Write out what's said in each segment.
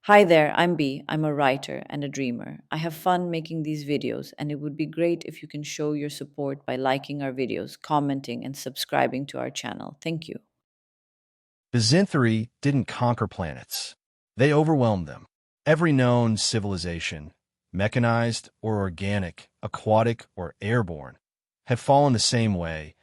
Hi there, I'm B. I'm a writer and a dreamer. I have fun making these videos, and it would be great if you can show your support by liking our videos, commenting, and subscribing to our channel. Thank you. The Zinthri didn't conquer planets. They overwhelmed them. Every known civilization, mechanized or organic, aquatic or airborne, had fallen the same way,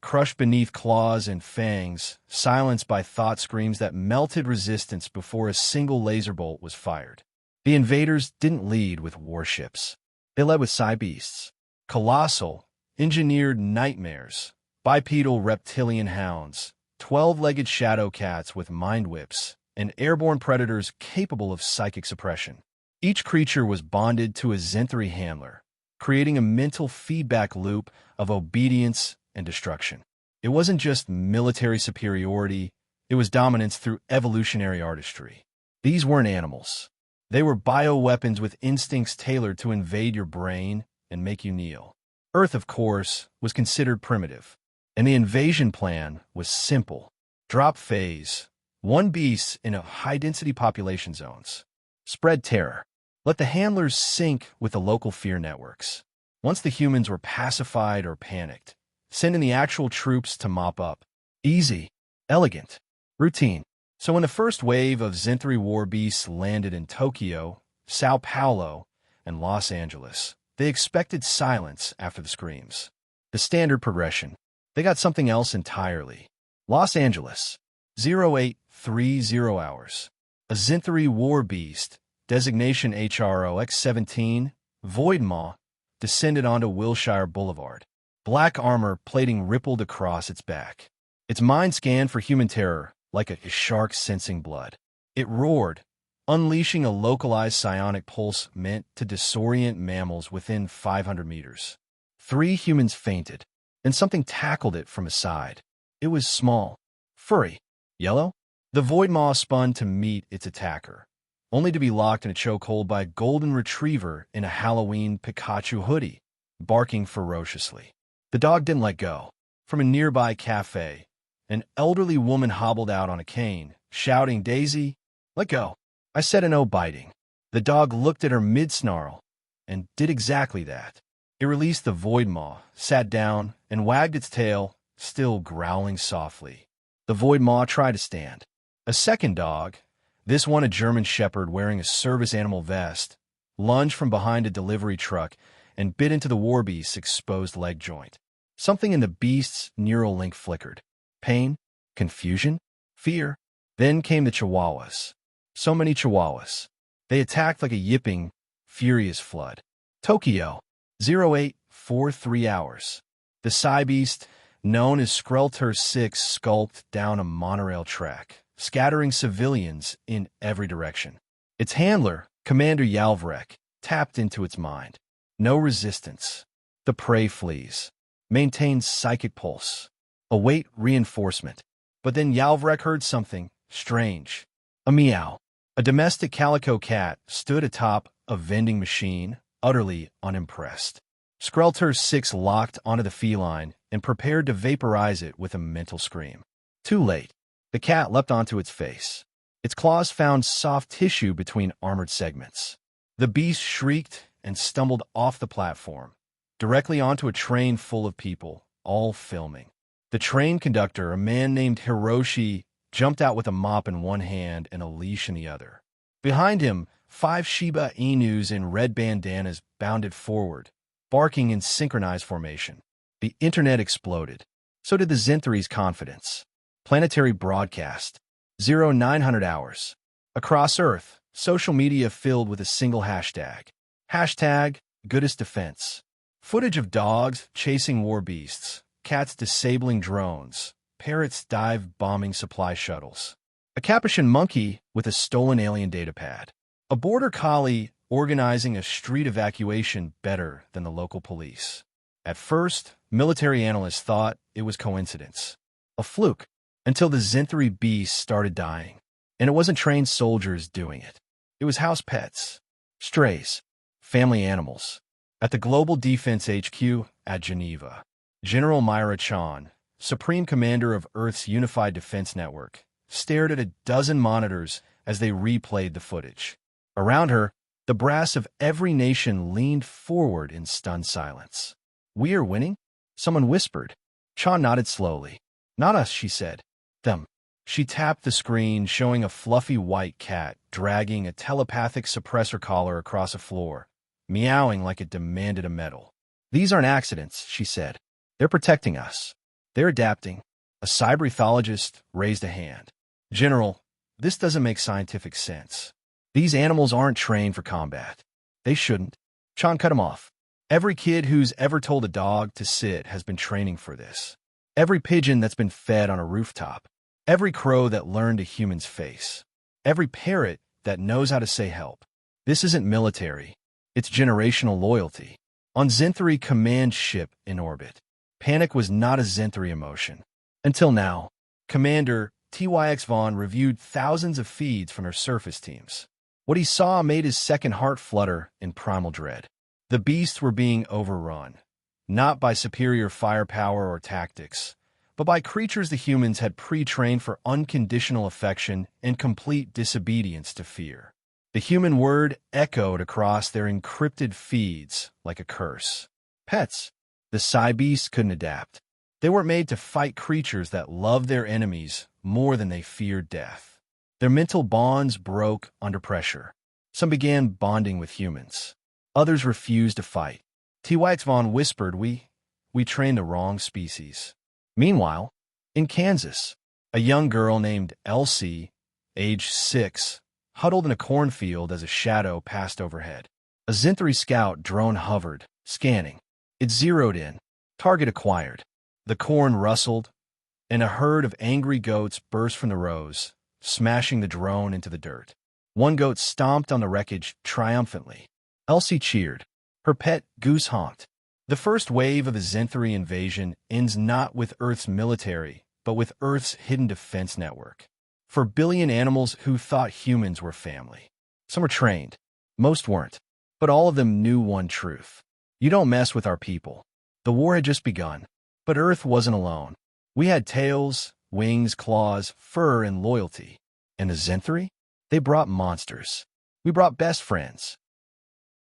crushed beneath claws and fangs, silenced by thought screams that melted resistance before a single laser bolt was fired. The invaders didn't lead with warships. They led with sci-beasts, colossal, engineered nightmares, bipedal reptilian hounds, 12-legged shadow cats with mind whips, and airborne predators capable of psychic suppression. Each creature was bonded to a Zenthri handler, creating a mental feedback loop of obedience and destruction. It wasn't just military superiority, it was dominance through evolutionary artistry. These weren't animals. They were bioweapons with instincts tailored to invade your brain and make you kneel. Earth, of course, was considered primitive, and the invasion plan was simple. Drop phase, one beast in a high-density population zones. Spread terror. Let the handlers sync with the local fear networks. Once the humans were pacified or panicked, send in the actual troops to mop up. Easy, elegant, routine. So when the first wave of Zenthri warbeasts landed in Tokyo, Sao Paulo, and Los Angeles, they expected silence after the screams. The standard progression. They got something else entirely. Los Angeles, 0830 hours. A Zenthri warbeast, designation HROX-17, Void Maw, descended onto Wilshire Boulevard. Black armor plating rippled across its back. Its mind scanned for human terror like a shark sensing blood. It roared, unleashing a localized psionic pulse meant to disorient mammals within 500 meters. 3 humans fainted, and something tackled it from a side. It was small, furry, yellow. The Void Maw spun to meet its attacker, only to be locked in a chokehold by a golden retriever in a Halloween Pikachu hoodie, barking ferociously. The dog didn't let go. From a nearby cafe, an elderly woman hobbled out on a cane, shouting, "Daisy, let go." I said no biting. The dog looked at her mid-snarl and did exactly that. It released the Void Maw, sat down, and wagged its tail, still growling softly. The Void Maw tried to stand. A second dog, this one a German shepherd wearing a service animal vest, lunged from behind a delivery truck and bit into the warbeast's exposed leg joint. Something in the beast's neural link flickered. Pain, confusion, fear. Then came the chihuahuas. So many chihuahuas. They attacked like a yipping, furious flood. Tokyo, 0843 hours. The Psy-Beast, known as Skrelter 6, skulked down a monorail track, scattering civilians in every direction. Its handler, Commander Yalvrek, tapped into its mind. No resistance. The prey flees. Maintains psychic pulse. Await reinforcement. But then Yalvrek heard something strange. A meow. A domestic calico cat stood atop a vending machine, utterly unimpressed. Skrelter 6 locked onto the feline and prepared to vaporize it with a mental scream. Too late. The cat leapt onto its face. Its claws found soft tissue between armored segments. The beast shrieked and stumbled off the platform, directly onto a train full of people, all filming. The train conductor, a man named Hiroshi, jumped out with a mop in one hand and a leash in the other. Behind him, 5 Shiba Inus in red bandanas bounded forward, barking in synchronized formation. The internet exploded. So did the Zenthri's confidence. Planetary broadcast. 0900 hours. Across Earth, social media filled with a single hashtag. Hashtag goodest defense. Footage of dogs chasing warbeasts, cats disabling drones, parrots dive-bombing supply shuttles. A Capuchin monkey with a stolen alien datapad. A border collie organizing a street evacuation better than the local police. At first, military analysts thought it was coincidence. A fluke, until the Zenthri beast started dying. And it wasn't trained soldiers doing it. It was house pets, strays, family animals. At the Global Defense HQ at Geneva, General Myra Chan, Supreme Commander of Earth's Unified Defense Network, stared at a dozen monitors as they replayed the footage. Around her, the brass of every nation leaned forward in stunned silence. "We are winning?" someone whispered. Chan nodded slowly. "Not us," she said. "Them." She tapped the screen, showing a fluffy white cat dragging a telepathic suppressor collar across a floor, meowing like it demanded a medal. "These aren't accidents," she said. "They're protecting us. They're adapting." A cyber-ethologist raised a hand. "General, this doesn't make scientific sense. These animals aren't trained for combat. They shouldn't." Chan cut him off. "Every kid who's ever told a dog to sit has been training for this. Every pigeon that's been fed on a rooftop. Every crow that learned a human's face. Every parrot that knows how to say help. This isn't military. It's generational loyalty." On Zenthari command ship in orbit, panic was not a Zenthari emotion. Until now, Commander TYX Vaughn reviewed thousands of feeds from her surface teams. What he saw made his second heart flutter in primal dread. The beasts were being overrun, not by superior firepower or tactics, but by creatures the humans had pre-trained for unconditional affection and complete disobedience to fear. The human word echoed across their encrypted feeds like a curse. Pets. The sci-beasts couldn't adapt. They weren't made to fight creatures that loved their enemies more than they feared death. Their mental bonds broke under pressure. Some began bonding with humans. Others refused to fight. TYX Vaughn whispered, we trained the wrong species." Meanwhile, in Kansas, a young girl named Elsie, age 6, huddled in a cornfield as a shadow passed overhead. A Zenthari scout drone hovered, scanning. It zeroed in. Target acquired. The corn rustled, and a herd of angry goats burst from the rows, smashing the drone into the dirt. One goat stomped on the wreckage triumphantly. Elsie cheered. Her pet goose honked. The first wave of a Zenthari invasion ends not with Earth's military, but with Earth's hidden defense network. For billion animals who thought humans were family. Some were trained. Most weren't. But all of them knew one truth. You don't mess with our people. The war had just begun. But Earth wasn't alone. We had tails, wings, claws, fur, and loyalty. And the Zenthari? They brought monsters. We brought best friends.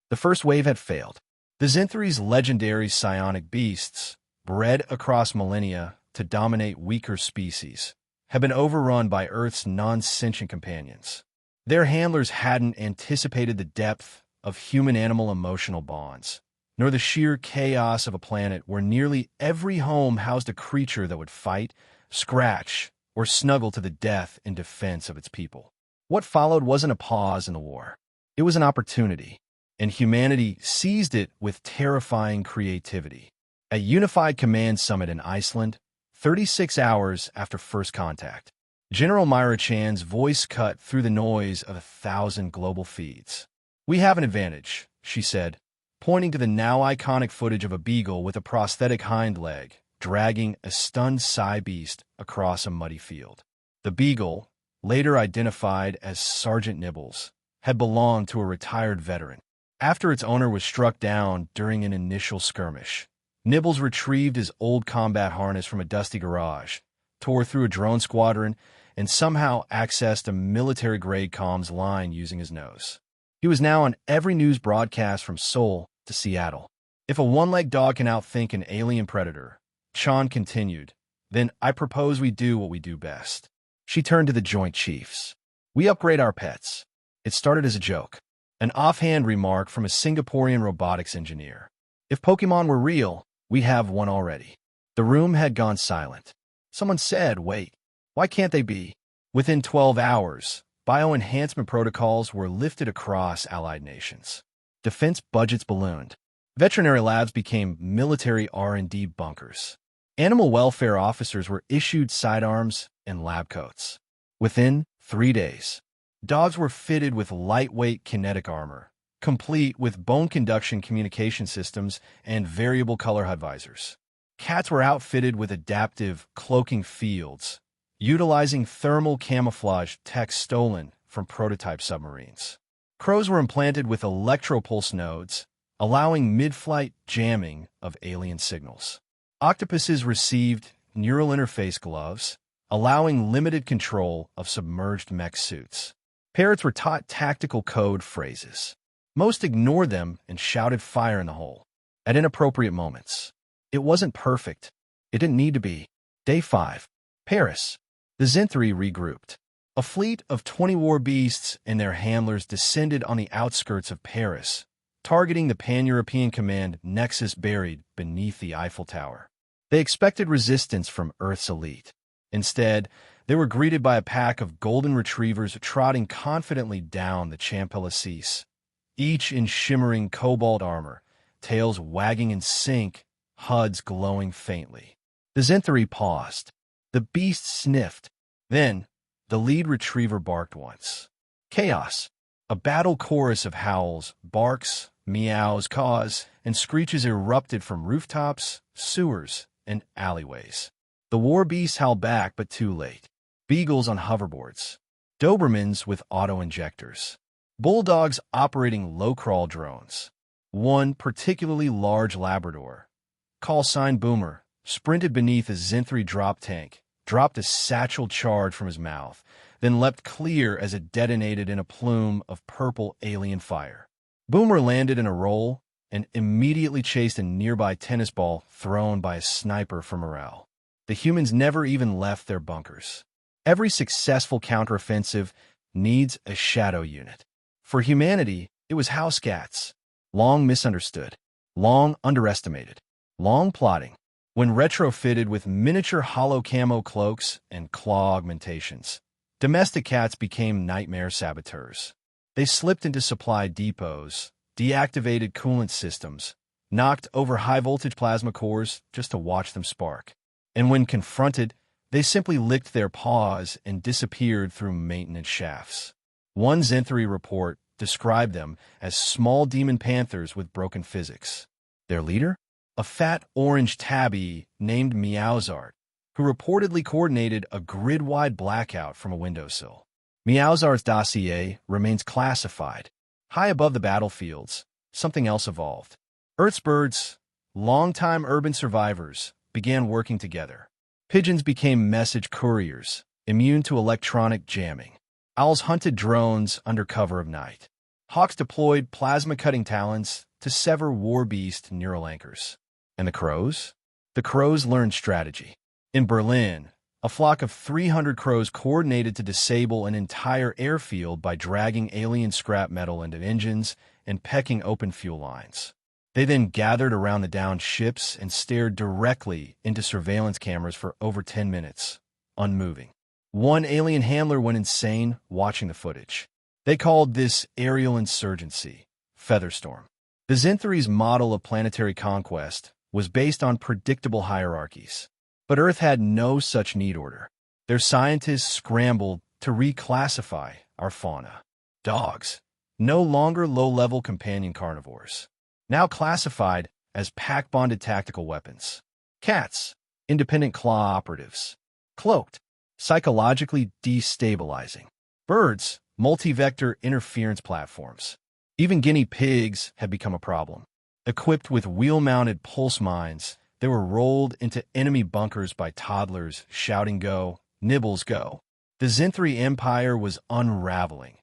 The first wave had failed. The Zenthari's legendary psionic beasts, bred across millennia to dominate weaker species, had been overrun by Earth's non-sentient companions. Their handlers hadn't anticipated the depth of human-animal emotional bonds, nor the sheer chaos of a planet where nearly every home housed a creature that would fight, scratch, or snuggle to the death in defense of its people. What followed wasn't a pause in the war. It was an opportunity, and humanity seized it with terrifying creativity. At Unified Command Summit in Iceland, 36 hours after first contact, General Myra Chan's voice cut through the noise of 1,000 global feeds. "We have an advantage," she said, pointing to the now iconic footage of a beagle with a prosthetic hind leg dragging a stunned psi-beast across a muddy field. The beagle, later identified as Sergeant Nibbles, had belonged to a retired veteran. After its owner was struck down during an initial skirmish, Nibbles retrieved his old combat harness from a dusty garage, tore through a drone squadron, and somehow accessed a military-grade comms line using his nose. He was now on every news broadcast from Seoul to Seattle. "If a one-legged dog can outthink an alien predator," Chan continued, "then I propose we do what we do best." She turned to the Joint Chiefs. "We upgrade our pets." It started as a joke, an offhand remark from a Singaporean robotics engineer. "If Pokemon were real, we have one already." The room had gone silent. Someone said, "Wait, why can't they be?" Within 12 hours, bioenhancement protocols were lifted across allied nations. Defense budgets ballooned. Veterinary labs became military R&D bunkers. Animal welfare officers were issued sidearms and lab coats. Within 3 days, dogs were fitted with lightweight kinetic armor, complete with bone conduction communication systems and variable color HUD visors. Cats were outfitted with adaptive cloaking fields, utilizing thermal camouflage tech stolen from prototype submarines. Crows were implanted with electropulse nodes, allowing mid-flight jamming of alien signals. Octopuses received neural interface gloves, allowing limited control of submerged mech suits. Parrots were taught tactical code phrases. Most ignored them and shouted fire in the hole at inappropriate moments. It wasn't perfect. It didn't need to be. Day 5. Paris. The Zinthri regrouped. A fleet of 20 warbeasts and their handlers descended on the outskirts of Paris, targeting the Pan-European command nexus buried beneath the Eiffel Tower. They expected resistance from Earth's elite. Instead, they were greeted by a pack of golden retrievers trotting confidently down the Champs-Élysées, each in shimmering cobalt armor, tails wagging in sync, HUDs glowing faintly. The Zinthri paused. The beast sniffed. Then, the lead retriever barked once. Chaos. A battle chorus of howls, barks, meows, caws, and screeches erupted from rooftops, sewers, and alleyways. The war beasts howled back, but too late. Beagles on hoverboards. Dobermans with auto-injectors. Bulldogs operating low-crawl drones. One particularly large Labrador, call sign Boomer, sprinted beneath a Zinthri drop tank, dropped a satchel charge from his mouth, then leapt clear as it detonated in a plume of purple alien fire. Boomer landed in a roll and immediately chased a nearby tennis ball thrown by a sniper for morale. The humans never even left their bunkers. Every successful counteroffensive needs a shadow unit. For humanity, it was house cats. Long misunderstood, long underestimated, long plotting. When retrofitted with miniature hollow camo cloaks and claw augmentations, domestic cats became nightmare saboteurs. They slipped into supply depots, deactivated coolant systems, knocked over high-voltage plasma cores just to watch them spark. And when confronted, they simply licked their paws and disappeared through maintenance shafts. One Zinthri report described them as small demon panthers with broken physics. Their leader? A fat orange tabby named Meowzart, who reportedly coordinated a grid-wide blackout from a windowsill. Meowzart's dossier remains classified. High above the battlefields, something else evolved. Earth's birds, longtime urban survivors, began working together. Pigeons became message couriers, immune to electronic jamming. Owls hunted drones under cover of night. Hawks deployed plasma-cutting talons to sever warbeast neural anchors. And the crows? The crows learned strategy. In Berlin, a flock of 300 crows coordinated to disable an entire airfield by dragging alien scrap metal into engines and pecking open fuel lines. They then gathered around the downed ships and stared directly into surveillance cameras for over 10 minutes, unmoving. One alien handler went insane watching the footage. They called this aerial insurgency, Featherstorm. The Zinthri's model of planetary conquest was based on predictable hierarchies. But Earth had no such neat order. Their scientists scrambled to reclassify our fauna. Dogs, no longer low-level companion carnivores, now classified as pack-bonded tactical weapons. Cats, independent claw operatives. Cloaked, psychologically destabilizing. Birds, multi-vector interference platforms. Even guinea pigs had become a problem. Equipped with wheel-mounted pulse mines, they were rolled into enemy bunkers by toddlers shouting "Go, Nibbles, go!" The Zinthri Empire was unraveling,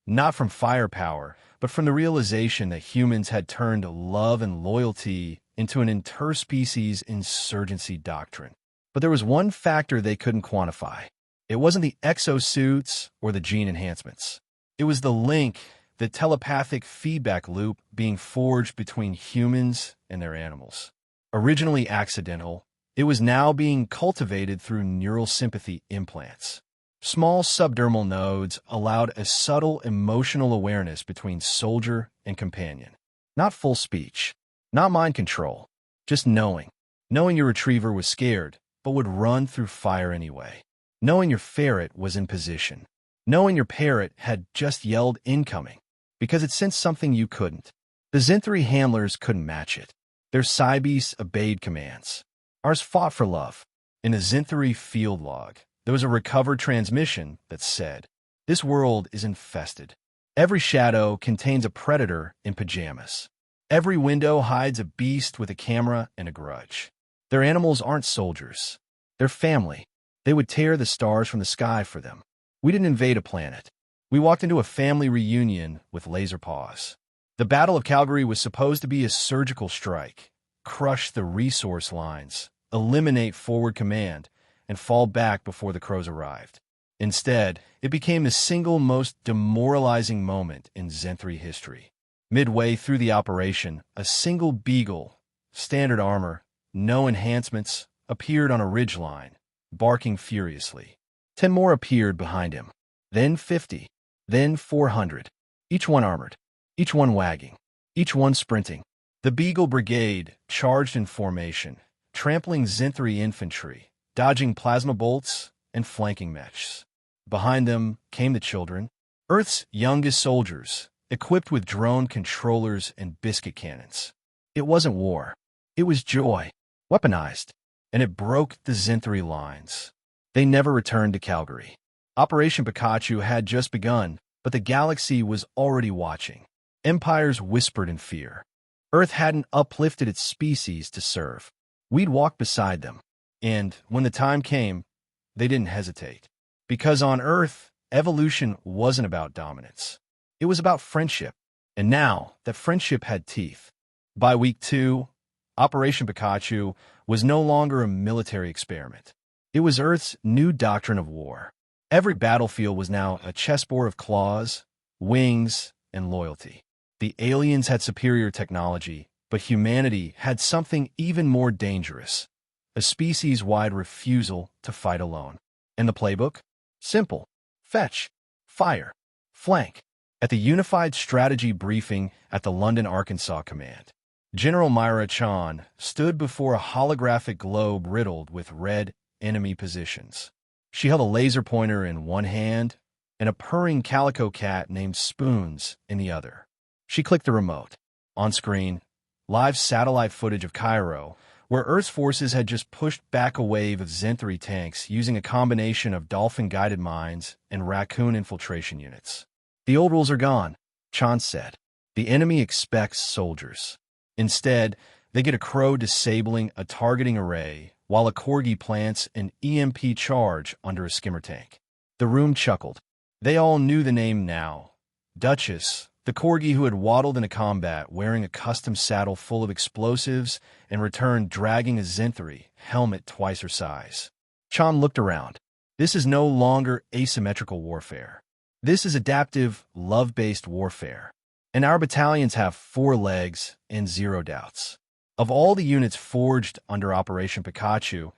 not from firepower, but from the realization that humans had turned love and loyalty into an interspecies insurgency doctrine. But there was one factor they couldn't quantify. It wasn't the exo-suits or the gene enhancements. It was the link, the telepathic feedback loop being forged between humans and their animals. Originally accidental, it was now being cultivated through neural sympathy implants. Small subdermal nodes allowed a subtle emotional awareness between soldier and companion. Not full speech, not mind control, just knowing. Knowing your retriever was scared, but would run through fire anyway. Knowing your ferret was in position. Knowing your parrot had just yelled incoming, because it sensed something you couldn't. The Zinthri handlers couldn't match it. Their sci-beasts obeyed commands. Ours fought for love. In a Zinthri field log, there was a recovered transmission that said, "This world is infested. Every shadow contains a predator in pajamas. Every window hides a beast with a camera and a grudge. Their animals aren't soldiers. They're family. They would tear the stars from the sky for them. We didn't invade a planet. We walked into a family reunion with laser paws. The Battle of Calgary was supposed to be a surgical strike, crush the resource lines, eliminate forward command, and fall back before the crows arrived. Instead, it became the single most demoralizing moment in Zenthri history. Midway through the operation, a single beagle, standard armor, no enhancements, appeared on a ridgeline, barking furiously. 10 more appeared behind him, then 50, then 400, each one armored, each one wagging, each one sprinting. The Beagle Brigade charged in formation, trampling Zenthri infantry, dodging plasma bolts and flanking mechs. Behind them came the children, Earth's youngest soldiers, equipped with drone controllers and biscuit cannons. It wasn't war. It was joy, weaponized, and it broke the Zenthri lines. They never returned to Calgary. Operation Pikachu had just begun, but the galaxy was already watching. Empires whispered in fear. Earth hadn't uplifted its species to serve. We'd walk beside them, and when the time came, they didn't hesitate. Because on Earth, evolution wasn't about dominance. It was about friendship, and now that friendship had teeth. By week 2, Operation Pikachu was no longer a military experiment. It was Earth's new doctrine of war. Every battlefield was now a chessboard of claws, wings, and loyalty. The aliens had superior technology, but humanity had something even more dangerous, a species-wide refusal to fight alone. And the playbook? Simple. Fetch, fire, flank. At the Unified Strategy Briefing at the London, Arkansas Command, General Myra Chan stood before a holographic globe riddled with red enemy positions. She held a laser pointer in one hand and a purring calico cat named Spoons in the other. She clicked the remote. On screen, live satellite footage of Cairo, where Earth's forces had just pushed back a wave of Zenthri tanks using a combination of dolphin-guided mines and raccoon infiltration units. The old rules are gone, Chan said. The enemy expects soldiers. Instead, they get a crow disabling a targeting array while a corgi plants an EMP charge under a skimmer tank. The room chuckled. They all knew the name now. Duchess, the corgi who had waddled into combat wearing a custom saddle full of explosives and returned dragging a Zenthri helmet twice her size. Chan looked around. This is no longer asymmetrical warfare. This is adaptive, love-based warfare. And our battalions have 4 legs and 0 doubts. Of all the units forged under Operation Pikachu,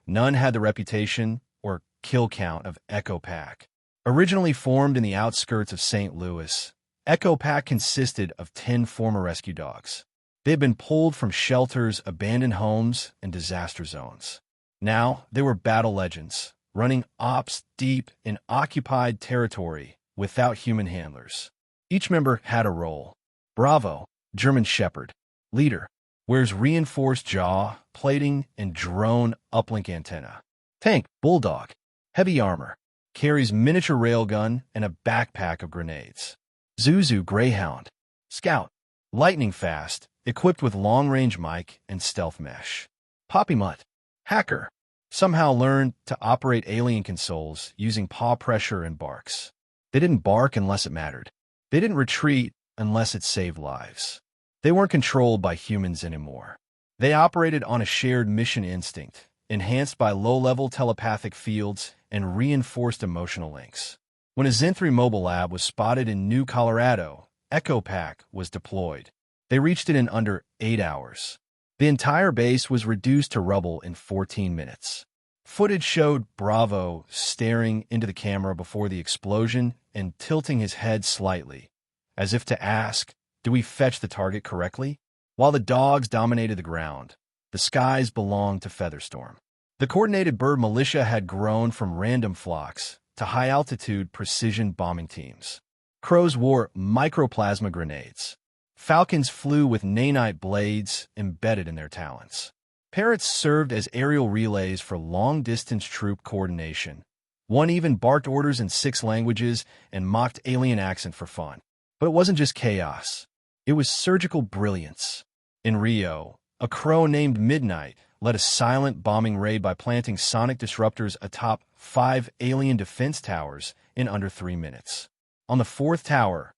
none had the reputation or kill count of Echo Pack. Originally formed in the outskirts of St. Louis, Echo Pack consisted of 10 former rescue dogs. They had been pulled from shelters, abandoned homes, and disaster zones. Now they were battle legends, running ops deep in occupied territory without human handlers. Each member had a role. Bravo, German Shepherd. Leader, wears reinforced jaw, plating, and drone uplink antenna. Tank, Bulldog. Heavy armor. Carries miniature railgun and a backpack of grenades. Zuzu, Greyhound. Scout. Lightning fast, equipped with long-range mic and stealth mesh. Poppy Mutt. Hacker. Somehow learned to operate alien consoles using paw pressure and barks. They didn't bark unless it mattered. They didn't retreat unless it saved lives. They weren't controlled by humans anymore. They operated on a shared mission instinct, enhanced by low-level telepathic fields and reinforced emotional links. When a Zenthri mobile lab was spotted in New Colorado, Echo Pack was deployed. They reached it in under 8 hours. The entire base was reduced to rubble in 14 minutes. Footage showed Bravo staring into the camera before the explosion and tilting his head slightly, as if to ask, "Do we fetch the target correctly?" While the dogs dominated the ground, the skies belonged to Featherstorm. The coordinated bird militia had grown from random flocks to high-altitude precision bombing teams. Crows wore microplasma grenades. Falcons flew with nanite blades embedded in their talons. Parrots served as aerial relays for long-distance troop coordination. One even barked orders in 6 languages and mocked alien accent for fun. But it wasn't just chaos. It was surgical brilliance. In Rio, a crow named Midnight led a silent bombing raid by planting sonic disruptors atop 5 alien defense towers in under 3 minutes. On the fourth tower,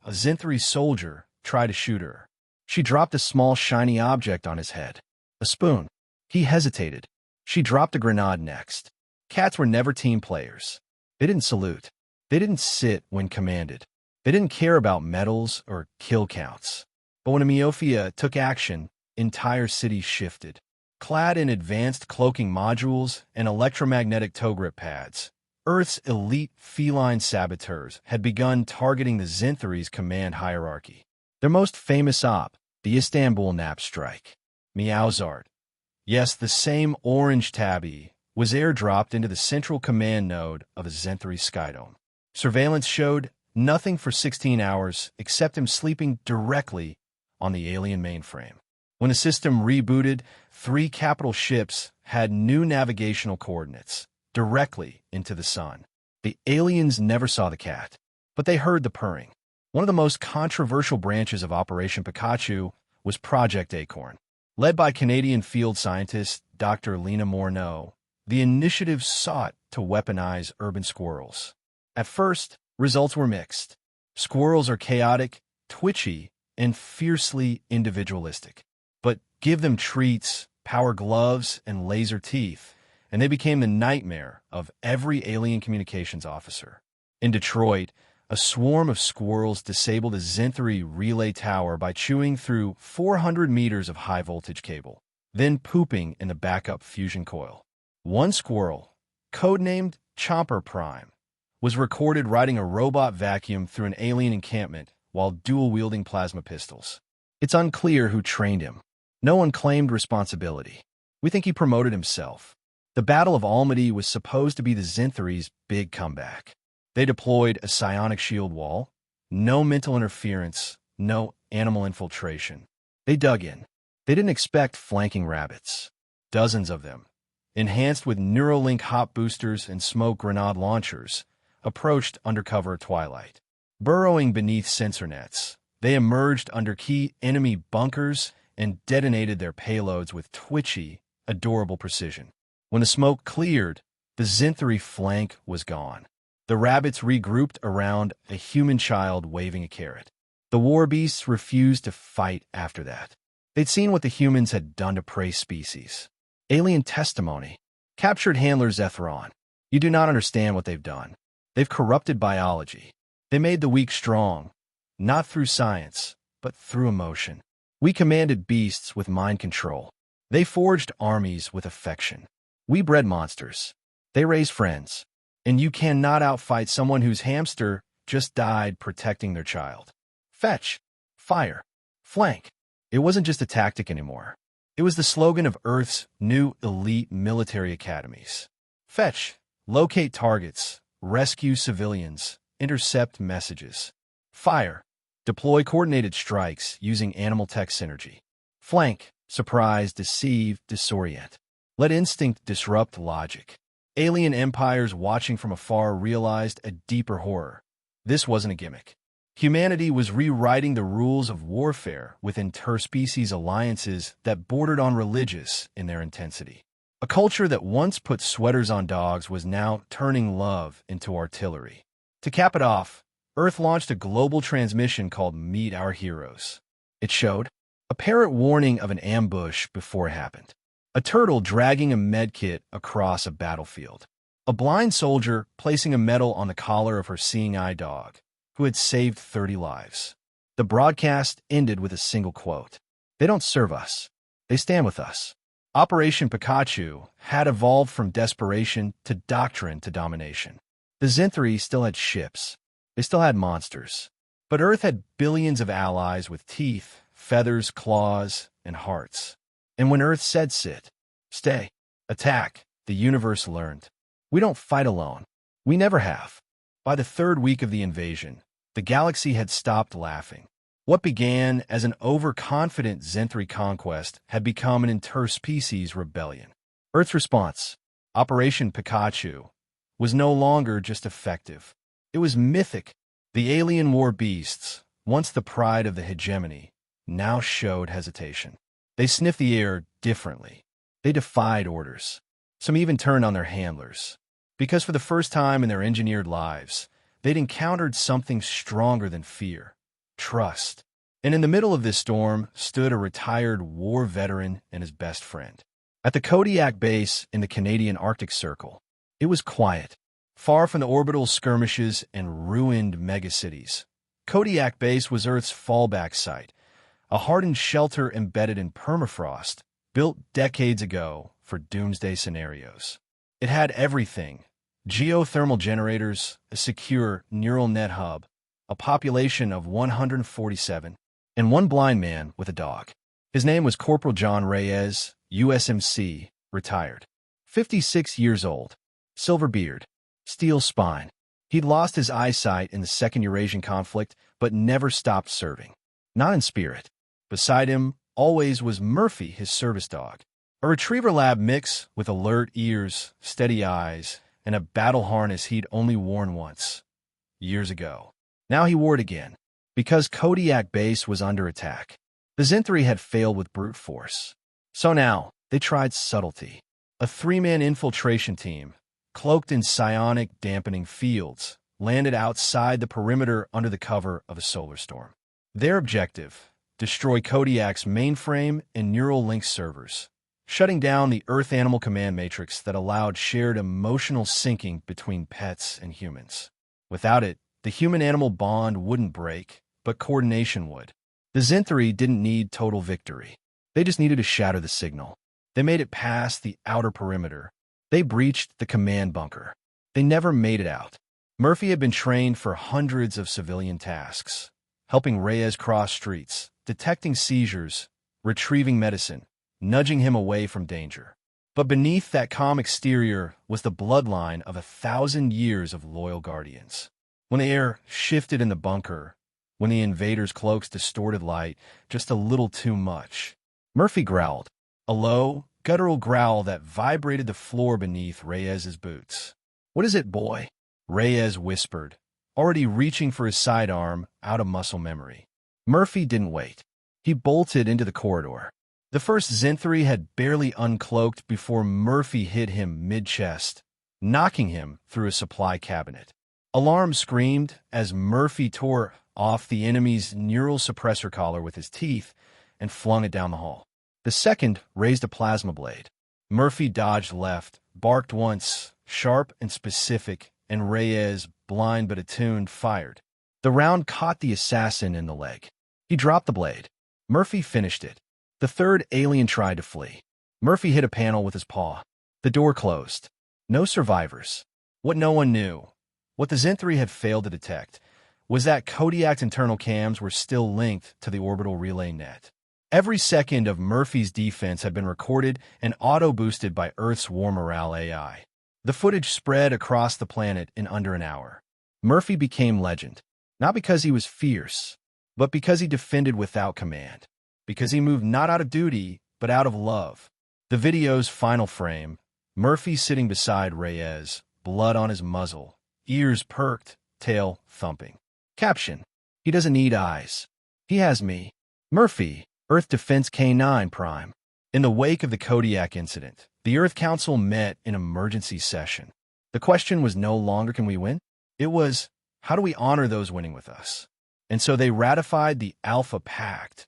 a Zinthri soldier tried to shoot her. She dropped a small shiny object on his head. A spoon. He hesitated. She dropped a grenade next. Cats were never team players. They didn't salute. They didn't sit when commanded. They didn't care about medals or kill counts. But when Amiofia took action, entire cities shifted. Clad in advanced cloaking modules and electromagnetic toe grip pads, Earth's elite feline saboteurs had begun targeting the Zinthri's command hierarchy. Their most famous op, the Istanbul Nap Strike. Meowzard. Yes, the same orange tabby was airdropped into the central command node of a Zenthri skydome. Surveillance showed nothing for 16 hours except him sleeping directly on the alien mainframe. When the system rebooted, 3 capital ships had new navigational coordinates directly into the sun. The aliens never saw the cat, but they heard the purring. One of the most controversial branches of Operation Pikachu was Project Acorn. Led by Canadian field scientist Dr. Lena Morneau, the initiative sought to weaponize urban squirrels. At first, results were mixed. Squirrels are chaotic, twitchy, and fiercely individualistic. But give them treats, power gloves, and laser teeth, and they became the nightmare of every alien communications officer. In Detroit, a swarm of squirrels disabled a Zinthri relay tower by chewing through 400 meters of high-voltage cable, then pooping in the backup fusion coil. One squirrel, codenamed Chomper Prime, was recorded riding a robot vacuum through an alien encampment while dual-wielding plasma pistols. It's unclear who trained him. No one claimed responsibility. We think he promoted himself. The Battle of Almaty was supposed to be the Zinthri's big comeback. They deployed a psionic shield wall, no mental interference, no animal infiltration. They dug in. They didn't expect flanking rabbits. Dozens of them, enhanced with Neuralink hop boosters and smoke grenade launchers, approached undercover twilight. Burrowing beneath sensor nets, they emerged under key enemy bunkers and detonated their payloads with twitchy, adorable precision. When the smoke cleared, the Zinthri flank was gone. The rabbits regrouped around a human child waving a carrot. The warbeasts refused to fight after that. They'd seen what the humans had done to prey species. Alien testimony. Captured handler Zethron. You do not understand what they've done. They've corrupted biology. They made the weak strong, not through science, but through emotion. We commanded beasts with mind control. They forged armies with affection. We bred monsters. They raised friends. And you cannot outfight someone whose hamster just died protecting their child. Fetch, fire, flank. It wasn't just a tactic anymore. It was the slogan of Earth's new elite military academies. Fetch, locate targets, rescue civilians, intercept messages. Fire, deploy coordinated strikes using animal tech synergy. Flank, surprise, deceive, disorient. Let instinct disrupt logic. Alien empires watching from afar realized a deeper horror. This wasn't a gimmick. Humanity was rewriting the rules of warfare with interspecies alliances that bordered on religious in their intensity. A culture that once put sweaters on dogs was now turning love into artillery. To cap it off, Earth launched a global transmission called Meet Our Heroes. It showed a parrot warning of an ambush before it happened. A turtle dragging a medkit across a battlefield. A blind soldier placing a medal on the collar of her seeing-eye dog, who had saved 30 lives. The broadcast ended with a single quote. They don't serve us. They stand with us. Operation Pikachu had evolved from desperation to doctrine to domination. The Zinthri still had ships. They still had monsters. But Earth had billions of allies with teeth, feathers, claws, and hearts. And when Earth said sit, stay, attack, the universe learned. We don't fight alone. We never have. By the third week of the invasion, the galaxy had stopped laughing. What began as an overconfident Zenthri conquest had become an interspecies rebellion. Earth's response, Operation Pikachu, was no longer just effective. It was mythic. The alien war beasts, once the pride of the hegemony, now showed hesitation. They sniffed the air differently. They defied orders. Some even turned on their handlers. Because for the first time in their engineered lives, They'd encountered something stronger than fear: trust. And in the middle of this storm stood a retired war veteran and his best friend. At the Kodiak Base in the Canadian Arctic Circle, it was quiet, far from the orbital skirmishes and ruined megacities. Kodiak Base was Earth's fallback site, a hardened shelter embedded in permafrost, built decades ago for doomsday scenarios. It had everything: geothermal generators, a secure neural net hub, a population of 147, and one blind man with a dog. His name was Corporal John Reyes, USMC, retired. 56 years old, silver beard, steel spine. He'd lost his eyesight in the Second Eurasian conflict, but never stopped serving. Not in spirit. Beside him always was Murphy, his service dog. A retriever lab mix with alert ears, steady eyes, and a battle harness he'd only worn once, years ago. Now he wore it again, because Kodiak Base was under attack. The Zinthri had failed with brute force. So now, they tried subtlety. A three-man infiltration team, cloaked in psionic dampening fields, landed outside the perimeter under the cover of a solar storm. Their objective: destroy Kodiak's mainframe and neural link servers, shutting down the Earth-Animal Command Matrix that allowed shared emotional syncing between pets and humans. Without it, the human-animal bond wouldn't break, but coordination would. The Zinthri didn't need total victory. They just needed to shatter the signal. They made it past the outer perimeter. They breached the command bunker. They never made it out. Murphy had been trained for hundreds of civilian tasks, helping Reyes cross streets, detecting seizures, retrieving medicine, nudging him away from danger. But beneath that calm exterior was the bloodline of 1,000 years of loyal guardians. When the air shifted in the bunker, when the invaders' cloaks distorted light just a little too much, Murphy growled, a low, guttural growl that vibrated the floor beneath Reyes's boots. "What is it, boy?" Reyes whispered, already reaching for his sidearm out of muscle memory. Murphy didn't wait. He bolted into the corridor. The first Zinthri had barely uncloaked before Murphy hit him mid-chest, knocking him through a supply cabinet. Alarm screamed as Murphy tore off the enemy's neural suppressor collar with his teeth and flung it down the hall. The second raised a plasma blade. Murphy dodged left, barked once, sharp and specific, and Reyes, blind but attuned, fired. The round caught the assassin in the leg. He dropped the blade. Murphy finished it. The third alien tried to flee. Murphy hit a panel with his paw. The door closed. No survivors. What no one knew, what the Zinthri had failed to detect, was that Kodiak's internal cams were still linked to the orbital relay net. Every second of Murphy's defense had been recorded and auto-boosted by Earth's War Morale AI. The footage spread across the planet in under an hour. Murphy became legend, not because he was fierce, but because he defended without command, because he moved not out of duty, but out of love. The video's final frame: Murphy sitting beside Reyes, blood on his muzzle, ears perked, tail thumping. Caption: "He doesn't need eyes. He has me." Murphy, Earth Defense K9 Prime. In the wake of the Kodiak incident, the Earth Council met in emergency session. The question was no longer can we win? It was, how do we honor those winning with us? And so they ratified the Alpha Pact,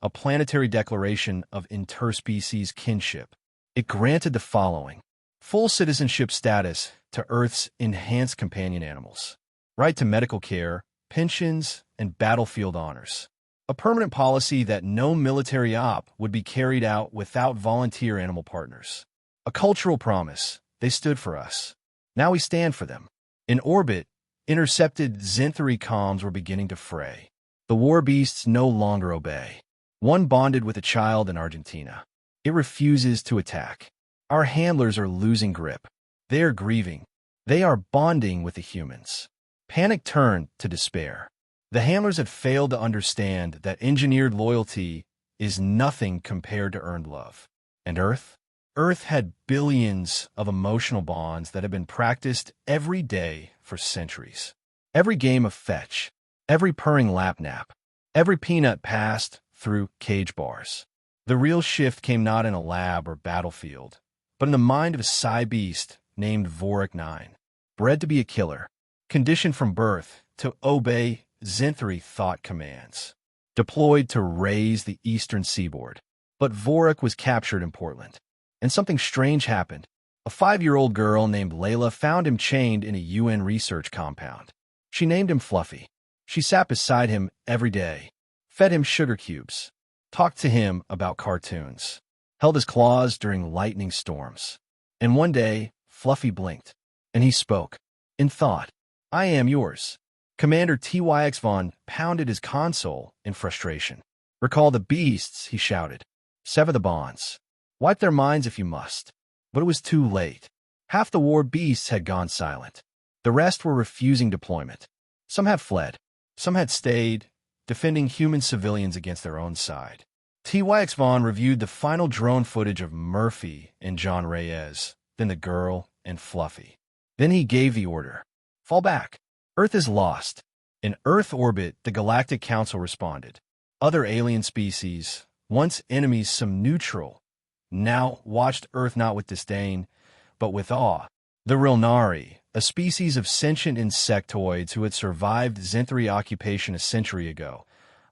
a planetary declaration of interspecies kinship. It granted the following: full citizenship status to Earth's enhanced companion animals, right to medical care, pensions, and battlefield honors. A permanent policy that no military op would be carried out without volunteer animal partners. A cultural promise. They stood for us. Now we stand for them. In orbit, intercepted Zinthri comms were beginning to fray. The warbeasts no longer obey. One bonded with a child in Argentina. It refuses to attack. Our handlers are losing grip. They are grieving. They are bonding with the humans. Panic turned to despair. The handlers had failed to understand that engineered loyalty is nothing compared to earned love. And Earth? Earth had billions of emotional bonds that had been practiced every day for centuries. Every game of fetch, every purring lap nap, every peanut passed through cage bars. The real shift came not in a lab or battlefield, but in the mind of a psi beast named Vorik 9, bred to be a killer. conditioned from birth to obey Zinthri thought commands, deployed to raise the eastern seaboard. But Vorik was captured in Portland, and something strange happened. A 5-year-old girl named Layla found him chained in a UN research compound. She named him Fluffy. She sat beside him every day, fed him sugar cubes, talked to him about cartoons, held his claws during lightning storms. And one day, Fluffy blinked, and he spoke. In thought, "I am yours." Commander TYX Vaughn pounded his console in frustration. "Recall the beasts," he shouted. "Sever the bonds. Wipe their minds if you must." But it was too late. Half the war beasts had gone silent. The rest were refusing deployment. Some had fled. Some had stayed, defending human civilians against their own side. TYX Vaughn reviewed the final drone footage of Murphy and John Reyes, then the girl and Fluffy. Then he gave the order. "Fall back. Earth is lost." In Earth orbit, the Galactic Council responded. Other alien species, once enemies, some neutral, now watched Earth not with disdain, but with awe. The Rilnari, a species of sentient insectoids who had survived Zinthri occupation a century ago,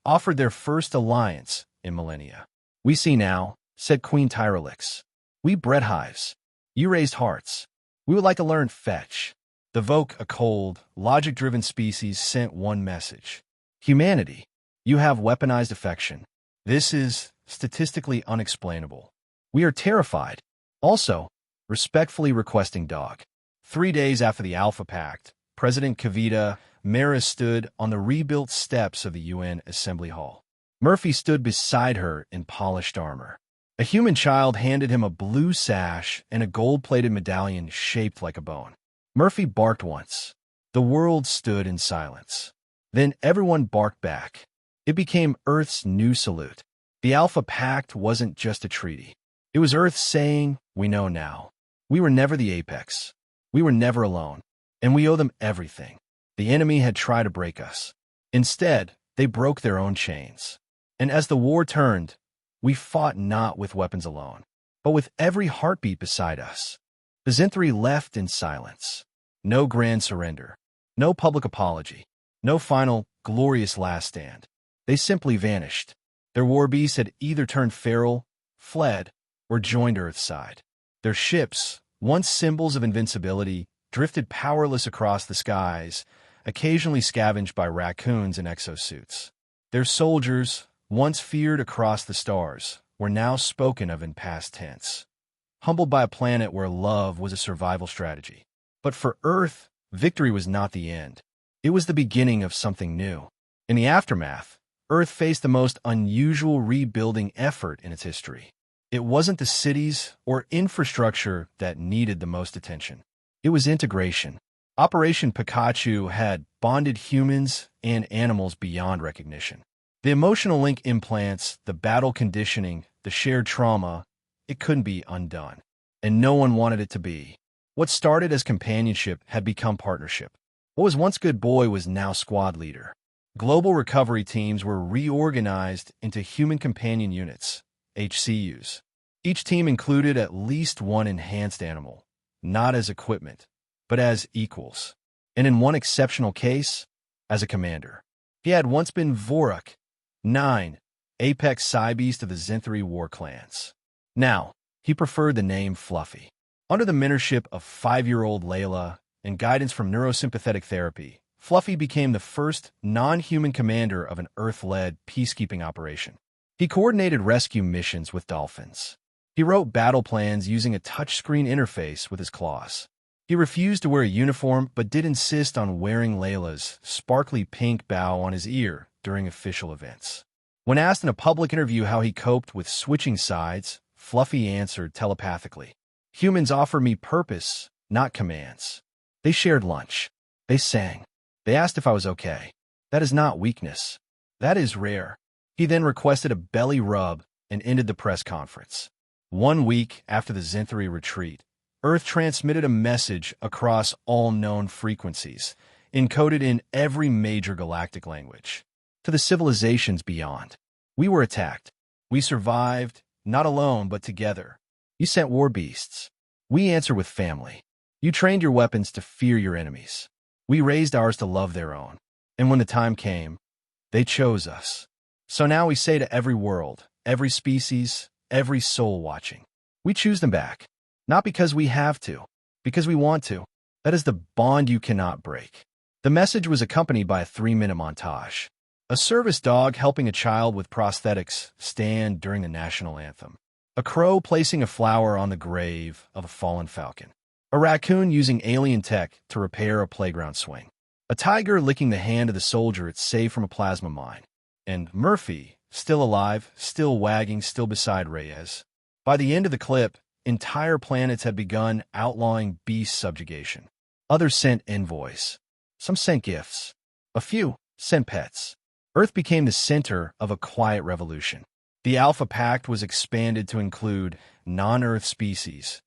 offered their first alliance in millennia. "We see now," said Queen Tyrolix. "We bred hives. You raised hearts. We would like to learn fetch." The Voke, a cold, logic-driven species, sent one message. "Humanity, you have weaponized affection. This is statistically unexplainable. We are terrified. Also, respectfully requesting dog." 3 days after the Alpha Pact, President Kavita Mera stood on the rebuilt steps of the UN Assembly Hall. Murphy stood beside her in polished armor. A human child handed him a blue sash and a gold-plated medallion shaped like a bone. Murphy barked once. The world stood in silence. Then everyone barked back. It became Earth's new salute. The Alpha Pact wasn't just a treaty. It was Earth saying, "We know now. We were never the apex. We were never alone. And we owe them everything." The enemy had tried to break us. Instead, they broke their own chains. And as the war turned, we fought not with weapons alone, but with every heartbeat beside us. The Zinthri left in silence. No grand surrender. No public apology. No final, glorious last stand. They simply vanished. Their war beasts had either turned feral, fled, or joined Earth's side. Their ships, once symbols of invincibility, drifted powerless across the skies, occasionally scavenged by raccoons in exo-suits. Their soldiers, once feared across the stars, were now spoken of in past tense, humbled by a planet where love was a survival strategy. But for Earth, victory was not the end. It was the beginning of something new. In the aftermath, Earth faced the most unusual rebuilding effort in its history. It wasn't the cities or infrastructure that needed the most attention. It was integration. Operation Pikachu had bonded humans and animals beyond recognition. The emotional link implants, the battle conditioning, the shared trauma, it couldn't be undone. And no one wanted it to be. What started as companionship had become partnership. What was once good boy was now squad leader. Global recovery teams were reorganized into human companion units, HCUs. Each team included at least one enhanced animal, not as equipment, but as equals. And in one exceptional case, as a commander. He had once been Vorik, 9, apex sci-beast of the Zinthri war clans. Now, he preferred the name Fluffy. Under the mentorship of 5-year-old Layla and guidance from neurosympathetic therapy, Fluffy became the first non-human commander of an Earth-led peacekeeping operation. He coordinated rescue missions with dolphins. He wrote battle plans using a touchscreen interface with his claws. He refused to wear a uniform but did insist on wearing Layla's sparkly pink bow on his ear during official events. When asked in a public interview how he coped with switching sides, Fluffy answered telepathically, "Humans offer me purpose, not commands. They shared lunch. They sang. They asked if I was okay. That is not weakness. That is rare." He then requested a belly rub and ended the press conference. 1 week after the Zinthri retreat, Earth transmitted a message across all known frequencies, encoded in every major galactic language. To the civilizations beyond. We were attacked. We survived, not alone, but together. You sent war beasts. We answer with family. You trained your weapons to fear your enemies. We raised ours to love their own. And when the time came, they chose us. So now we say to every world, every species, every soul watching, we choose them back. Not because we have to, because we want to. That is the bond you cannot break. The message was accompanied by a 3-minute montage. A service dog helping a child with prosthetics stand during the national anthem. A crow placing a flower on the grave of a fallen falcon. A raccoon using alien tech to repair a playground swing. A tiger licking the hand of the soldier it's saved from a plasma mine. And Murphy, still alive, still wagging, still beside Reyes. By the end of the clip, entire planets had begun outlawing beast subjugation. Others sent envoys. Some sent gifts. A few sent pets. Earth became the center of a quiet revolution. The Alpha Pact was expanded to include non-Earth species.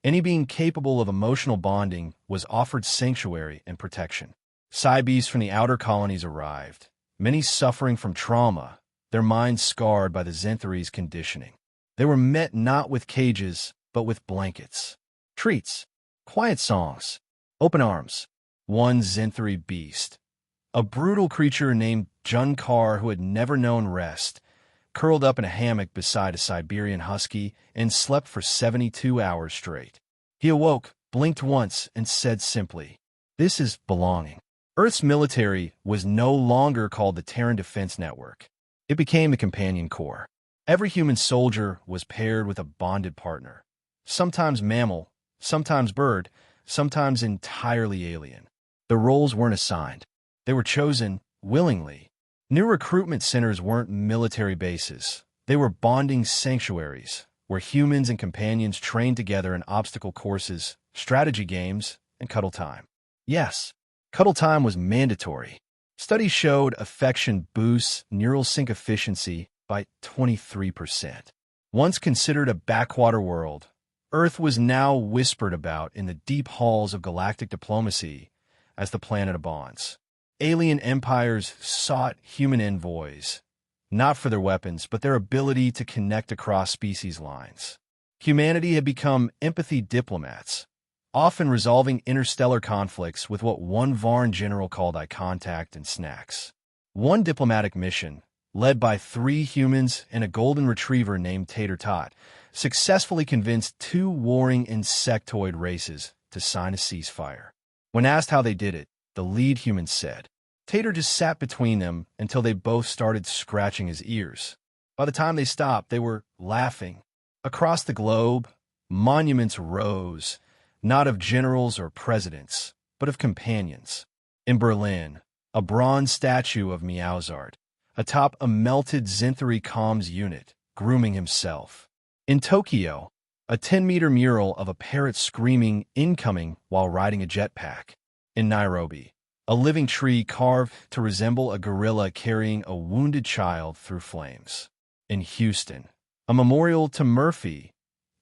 Any being capable of emotional bonding was offered sanctuary and protection. Psi-beasts from the outer colonies arrived, many suffering from trauma, their minds scarred by the Xanthari's conditioning. They were met not with cages, but with blankets. Treats, quiet songs, open arms. One Xanthari beast, a brutal creature named Junkar who had never known rest, curled up in a hammock beside a Siberian husky and slept for 72 hours straight. He awoke, blinked once, and said simply, "This is belonging." Earth's military was no longer called the Terran Defense Network. It became the Companion Corps. Every human soldier was paired with a bonded partner. Sometimes mammal, sometimes bird, sometimes entirely alien. The roles weren't assigned. They were chosen willingly. New recruitment centers weren't military bases. They were bonding sanctuaries, where humans and companions trained together in obstacle courses, strategy games, and cuddle time. Yes, cuddle time was mandatory. Studies showed affection boosts neural sync efficiency by 23%. Once considered a backwater world, Earth was now whispered about in the deep halls of galactic diplomacy as the planet of bonds. Alien empires sought human envoys, not for their weapons, but their ability to connect across species lines. Humanity had become empathy diplomats, often resolving interstellar conflicts with what one Varn general called eye contact and snacks. One diplomatic mission, led by 3 humans and a golden retriever named Tater Tot, successfully convinced 2 warring insectoid races to sign a ceasefire. When asked how they did it, the lead human said, Tater just sat between them until they both started scratching his ears. By the time they stopped, they were laughing. Across the globe, monuments rose, not of generals or presidents, but of companions. In Berlin, a bronze statue of Meowsart, atop a melted Xanthari comms unit, grooming himself. In Tokyo, a 10-meter mural of a parrot screaming incoming while riding a jetpack. In Nairobi, a living tree carved to resemble a gorilla carrying a wounded child through flames. In Houston, a memorial to Murphy,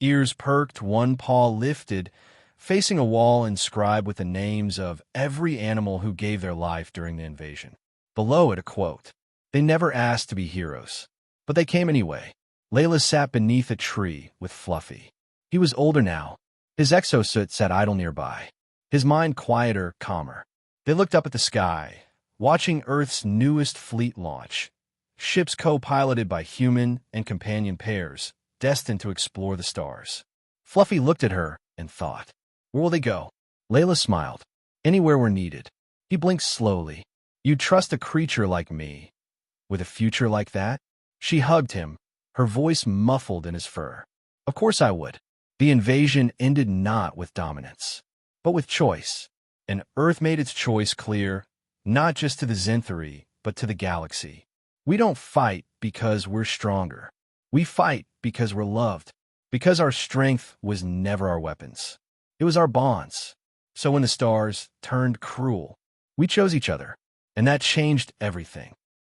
ears perked, one paw lifted, facing a wall inscribed with the names of every animal who gave their life during the invasion. Below it, a quote. They never asked to be heroes, but they came anyway. Layla sat beneath a tree with Fluffy. He was older now. His exo-suit sat idle nearby, his mind quieter, calmer. They looked up at the sky, watching Earth's newest fleet launch. Ships co-piloted by human and companion pairs, destined to explore the stars. Fluffy looked at her and thought, where will they go? Layla smiled. Anywhere we're needed. He blinked slowly. You'd trust a creature like me with a future like that? She hugged him, her voice muffled in his fur. Of course I would. The invasion ended not with dominance, but with choice. And Earth made its choice clear, not just to the Xanthari, but to the galaxy. We don't fight because we're stronger. We fight because we're loved, because our strength was never our weapons. It was our bonds. So when the stars turned cruel, we chose each other, and that changed everything.